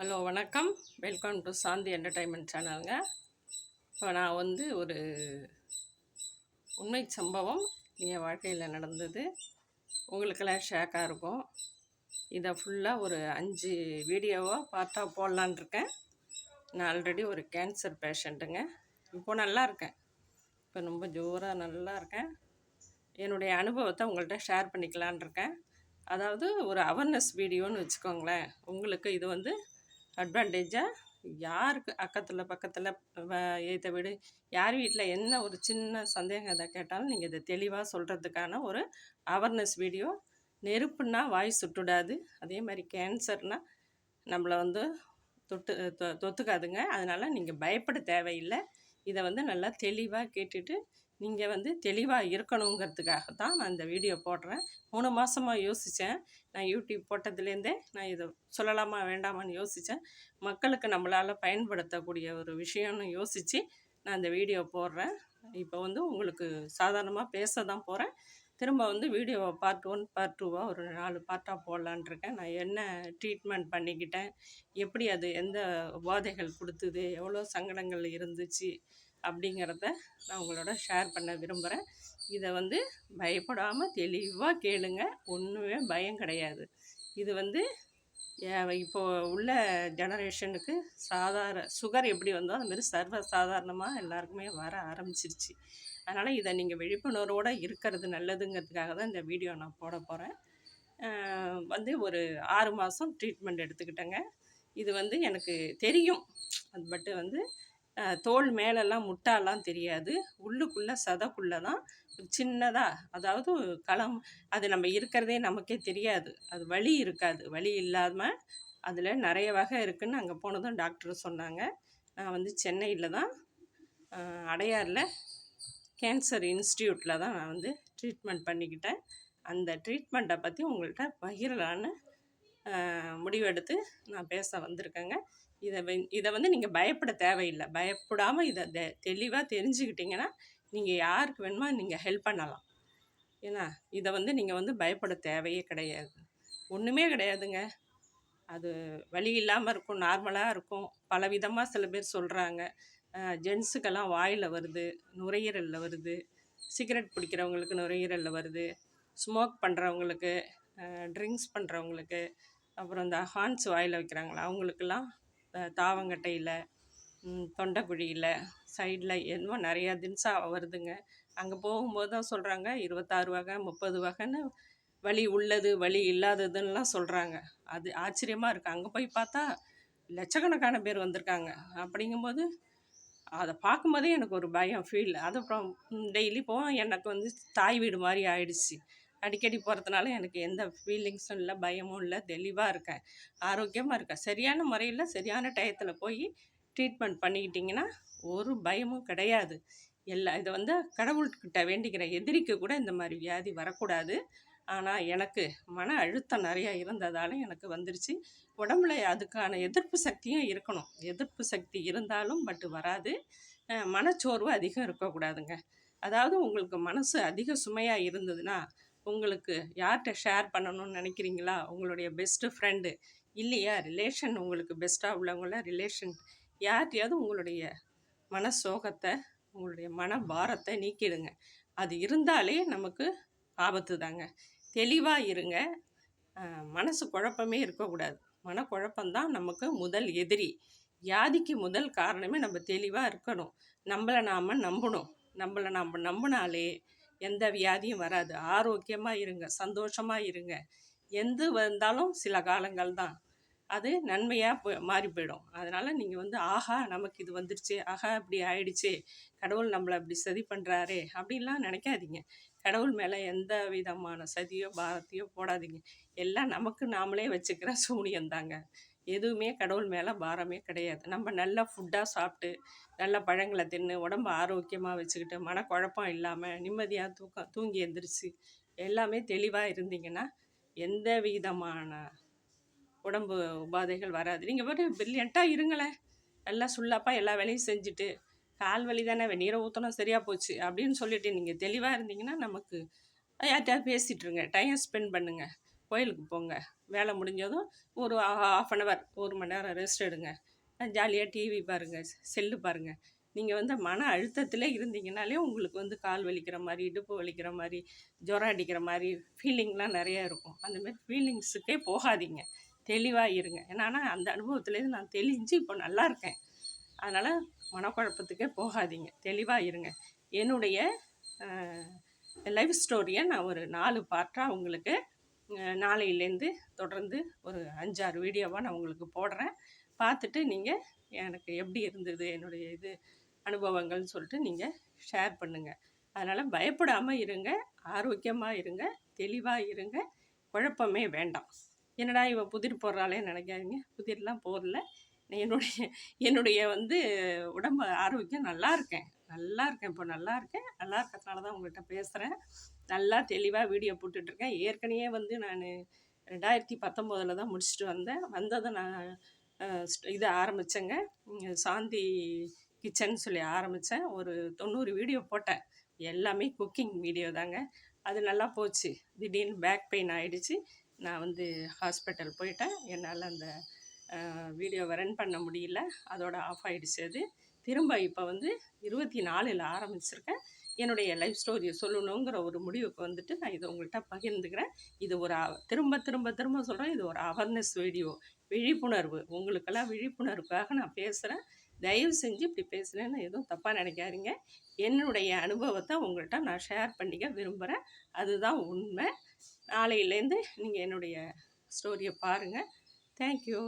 Hello வணக்கம். Welcome to Shanti entertainment சேனலுங்க. இப்போ நான் ஒரு உண்மை சம்பவம் என் வாழ்க்கையில் நடந்தது உங்களுக்கெல்லாம் ஷேக்காக இருக்கும். இதை ஃபுல்லாக ஒரு 5 வீடியோவாக பார்த்தா போடலான் இருக்கேன். நான் ஆல்ரெடி ஒரு கேன்சர் பேஷண்ட்டுங்க. இப்போது நல்லா இருக்கேன். இப்போ ரொம்ப ஜோராக நல்லா இருக்கேன். என்னுடைய அனுபவத்தை உங்கள்கிட்ட ஷேர் பண்ணிக்கலான் இருக்கேன். அதாவது ஒரு அவேர்னஸ் வீடியோன்னு வச்சுக்கோங்களேன். உங்களுக்கு இது அட்வான்டேஜாக யாருக்கு பக்கத்தில் எய்த்த வீடு யார் வீட்டில் என்ன ஒரு சின்ன சந்தேகம் எதை கேட்டாலும் நீங்கள் இதை தெளிவாக சொல்கிறதுக்கான ஒரு அவேர்னஸ் வீடியோ. நெருப்புன்னா வாய் சுட்டுடாது, அதே மாதிரி கேன்சர்னால் நம்மளை தொத்துக்காதுங்க. அதனால் நீங்கள் பயப்பட தேவையில்லை. இதை நல்லா தெளிவாக கேட்டுட்டு நீங்கள் தெளிவாக இருக்கணுங்கிறதுக்காக தான் நான் இந்த வீடியோ போடுறேன். 3 மாதமாக யோசித்தேன். நான் யூடியூப் போட்டதுலேருந்தே நான் இதை சொல்லலாமா வேண்டாமான்னு யோசித்தேன். மக்களுக்கு நம்மளால் பயன்படுத்தக்கூடிய ஒரு விஷயம்னு யோசித்து நான் இந்த வீடியோ போடுறேன். இப்போ உங்களுக்கு சாதாரணமாக பேச தான் போகிறேன். திரும்ப வீடியோவை பார்ட் 1 பார்ட் 2வாக ஒரு 4 பார்ட்டாக போடலான் இருக்கேன். நான் என்ன ட்ரீட்மெண்ட் பண்ணிக்கிட்டேன், எப்படி அது எந்த உபாதைகள் கொடுத்துது, எவ்வளோ சங்கடங்கள் இருந்துச்சு அப்படிங்கிறத நான் உங்களோட ஷேர் பண்ண விரும்புகிறேன். இதை பயப்படாமல் தெளிவாக கேளுங்க. ஒன்றுமே பயம் கிடையாது. இது இப்போது உள்ள ஜெனரேஷனுக்கு சுகர் எப்படி வந்தோ அதுமாரி சர்வ சாதாரணமாக எல்லாருக்குமே வர ஆரம்பிச்சிருச்சு. அதனால் இதை நீங்கள் விழிப்புணர்வோடு இருக்கிறது நல்லதுங்கிறதுக்காக தான் இந்த வீடியோ நான் போட போகிறேன். ஒரு 6 மாதம் ட்ரீட்மெண்ட் எடுத்துக்கிட்டேங்க. இது எனக்கு தெரியும். அது பட்டு தோல் மேலெல்லாம் முட்டாலாம் தெரியாது. உள்ளுக்குள்ளே சதைக்குள்ளே தான் சின்னதாக, அதாவது அது நம்ம இருக்கிறதே நமக்கே தெரியாது. அது வலி இருக்காது. வலி இல்லாமல் அதில் நிறைய வகை இருக்குதுன்னு அங்கே போனதும் டாக்டர் சொன்னாங்க. நான் சென்னையில் தான் அடையாரில் கேன்சர் இன்ஸ்டியூட்டில் தான் நான் ட்ரீட்மெண்ட் பண்ணிக்கிட்டேன். அந்த ட்ரீட்மெண்ட்டை பற்றி உங்கள்கிட்ட பகிரலான்னு முடிவெடுத்து நான் பேச வந்திருக்கேங்க. இதை நீங்கள் பயப்பட தேவையில்லை. பயப்படாமல் இதை தெளிவாக தெரிஞ்சுக்கிட்டிங்கன்னா நீங்கள் யாருக்கு வேணுமோ நீங்கள் ஹெல்ப் பண்ணலாம். ஏன்னா இதை நீங்கள் பயப்பட தேவையே கிடையாது. ஒன்றுமே கிடையாதுங்க. அது வலி இல்லாமல் இருக்கும், நார்மலாக இருக்கும். பலவிதமாக சில பேர் சொல்கிறாங்க. ஜென்ஸுக்கெல்லாம் வாயில் வருது, நுரையீரலில் வருது, சிகரெட் பிடிக்கிறவங்களுக்கு நுரையீரலில் வருது, ஸ்மோக் பண்ணுறவங்களுக்கு, ட்ரிங்க்ஸ் பண்ணுறவங்களுக்கு, அப்புறம் இந்த ஹார்ன்ஸ் வாயில் வைக்கிறாங்களா அவங்களுக்கெல்லாம் தாவங்கட்டையில், தொண்டைக்குழியில், சைடில் என்னமோ நிறையா தின்ஸாக வருதுங்க. அங்கே போகும்போது தான் சொல்கிறாங்க 26 வகை 30 வகைன்னு வலி உள்ளது வலி இல்லாததுன்னெலாம் சொல்கிறாங்க. அது ஆச்சரியமாக இருக்குது. அங்கே போய் பார்த்தா லட்சக்கணக்கான பேர் வந்திருக்காங்க. அப்படிங்கும்போது அதை பார்க்கும்போதே எனக்கு ஒரு பயம் ஃபீல். அது அப்புறம் டெய்லி போவேன். எனக்கு தாய் வீடு மாதிரி ஆயிடுச்சு. அடிக்கடி போகிறதுனால எனக்கு எந்த ஃபீலிங்ஸும் இல்லை, பயமும் இல்லை, தெளிவாக இருக்கேன், ஆரோக்கியமாக இருக்கேன். சரியான முறையில் சரியான டயத்தில் போய் ட்ரீட்மெண்ட் பண்ணிக்கிட்டிங்கன்னா ஒரு பயமும் கிடையாது. இதை கடவுள்கிட்ட வேண்டிக்கிறேன். எதிரிக்கு கூட இந்த மாதிரி வியாதி வரக்கூடாது. ஆனால் எனக்கு மன அழுத்தம் நிறையா இருந்ததால் எனக்கு வந்துருச்சு. உடம்புல அதுக்கான எதிர்ப்பு சக்தியும் இருக்கணும். எதிர்ப்பு சக்தி இருந்தாலும் பட்டு வராது. மனச்சோர்வு அதிகம் இருக்கக்கூடாதுங்க. அதாவது உங்களுக்கு மனசு அதிக சுமையாக இருந்ததுன்னா உங்களுக்கு யார்கிட்ட ஷேர் பண்ணணும்னு நினைக்கிறீங்களா? உங்களுடைய பெஸ்ட்டு ஃப்ரெண்டு இல்லையா, ரிலேஷன், உங்களுக்கு பெஸ்ட்டாக உள்ளவங்கள ரிலேஷன் யார்கிட்டையாவது உங்களுடைய மன சோகத்தை, உங்களுடைய மன பாரத்தை நீக்கிடுங்க. அது இருந்தாலே நமக்கு ஆபத்து தாங்க. தெளிவாக இருங்க. மனசு குழப்பமே இருக்கக்கூடாது. மனக்குழப்பம்தான் நமக்கு முதல் எதிரி. வியாதிக்கு முதல் காரணமே நம்ம தெளிவாக இருக்கணும். நம்மளை நாம் நம்பணும். நம்மளை நாம் நம்பினாலே எந்த வியாதியும் வராது. ஆரோக்கியமாக இருங்க, சந்தோஷமாக இருங்க. எந்த வந்தாலும் சில காலங்கள் தான், அது நன்மையாக மாறி போயிடும். அதனால் நீங்கள் ஆஹா நமக்கு இது வந்துருச்சு, ஆஹா இப்படி ஆயிடுச்சு, கடவுள் நம்மளை அப்படி சதி பண்ணுறாரே அப்படின்லாம் நினைக்காதீங்க. கடவுள் மேலே எந்த விதமான சதியோ பாரத்தையோ போடாதீங்க. எல்லாம் நமக்கு நாமளே வச்சுக்கிற சூனியந்தாங்க. எதுவுமே கடவுள் மேலே பாரமே கிடையாது. நம்ம நல்ல ஃபுட்டாக சாப்பிட்டு, நல்ல பழங்களை தின்னு, உடம்பு ஆரோக்கியமாக வச்சுக்கிட்டு, மனக்குழப்பம் இல்லாமல் நிம்மதியாக தூங்கி எழுந்திரிச்சு எல்லாமே தெளிவாக இருந்தீங்கன்னா எந்த விதமான உடம்பு உபாதைகள் வராது. நீங்கள் பிரில்லியண்ட்டாக இருங்களேன். நல்லா சுல்லாப்பாக எல்லா வேலையும் செஞ்சுட்டு, கால் வலி தானே வெந்நீரை ஊற்றணும் சரியாக போச்சு அப்படின்னு சொல்லிட்டு நீங்கள் தெளிவாக இருந்தீங்கன்னா நமக்கு யார்கிட்டயாவது பேசிகிட்ருங்க, டைம் ஸ்பெண்ட் பண்ணுங்கள். கோயிலுக்கு போங்க. வேலை முடிஞ்சதும் ஒரு 1/2 1 மணி நேரம் ரெஸ்ட் எடுங்க. ஜாலியாக டிவி பாருங்கள், செல்லு பாருங்கள். நீங்கள் வந்து மன அழுத்தத்திலே இருந்தீங்கனாலே உங்களுக்கு வந்து கால் வலிக்கிற மாதிரி, இடுப்பு வலிக்கிற மாதிரி, ஜுரம் அடிக்கிற மாதிரி ஃபீலிங்லாம் நிறையா இருக்கும். அந்தமாரி ஃபீலிங்ஸுக்கே போகாதீங்க. தெளிவாக இருங்க. ஏன்னா அந்த அனுபவத்துலேருந்து நான் தெளிஞ்சு இப்போ நல்லா இருக்கேன். அதனால் மனக்குழப்பத்துக்கே போகாதீங்க. தெளிவாக இருங்க. என்னுடைய லைஃப் ஸ்டோரியை நான் ஒரு 4 பார்ட்டாக உங்களுக்கு நாளையிலேருந்து தொடர்ந்து ஒரு 5, 6 வீடியோவாக நான் உங்களுக்கு போடுறேன். பார்த்துட்டு நீங்கள் எனக்கு எப்படி இருந்தது என்னுடைய இது அனுபவங்கள்னு சொல்லிட்டு நீங்கள் ஷேர் பண்ணுங்கள். அதனால் பயப்படாமல் இருங்க, ஆரோக்கியமாக இருங்க, தெளிவாக இருங்க, குழப்பமே வேண்டாம். என்னடா இவ புதிர் போடுறாளே நினைக்காதீங்க. புதிர்லாம் போடல. என்னுடைய என்னுடைய வந்து உடம்பு ஆரோக்கியம் நல்லா இருக்கேன். இப்போ நல்லா இருக்கேன். நல்லா இருக்கிறதுனால தான் உங்கள்கிட்ட பேசுகிறேன். நல்லா தெளிவாக வீடியோ போட்டுட்ருக்கேன். ஏற்கனவே வந்து நான் 2019 தான் முடிச்சுட்டு வந்ததை நான் இதை ஆரம்பித்தேங்க. சாந்தி கிச்சன் சொல்லி ஆரம்பித்தேன். ஒரு 90 வீடியோ போட்டேன். எல்லாமே குக்கிங் வீடியோ தாங்க. அது நல்லா போச்சு. திடீர்னு பேக் பெயின் ஆகிடுச்சு. நான் வந்து ஹாஸ்பிட்டல் போயிட்டேன். என்னால் அந்த வீடியோவை ரன் பண்ண முடியல. அதோட ஆஃப் ஆகிடுச்சு. அது திரும்ப இப்போ வந்து 24ல் ஆரம்பிச்சிருக்கேன். என்னுடைய லைஃப் ஸ்டோரியை சொல்லணுங்கிற ஒரு முடிவுக்கு வந்துட்டு நான் இதை உங்கள்கிட்ட பகிர்ந்துக்கிறேன். இது ஒரு திரும்ப திரும்ப திரும்ப சொல்கிறேன், இது ஒரு அவேர்னஸ் வீடியோ, விழிப்புணர்வு. உங்களுக்கெல்லாம் விழிப்புணர்வுக்காக நான் பேசுகிறேன். தயவு செஞ்சு இப்படி பேசுகிறேன்னு எதுவும் தப்பாக நினைக்காதீங்க. என்னுடைய அனுபவத்தை உங்கள்கிட்ட நான் ஷேர் பண்ணிக்க விரும்புகிறேன். அதுதான் உண்மை. நாளையிலேருந்து நீங்கள் என்னுடைய ஸ்டோரியை பாருங்கள். தேங்க்யூ.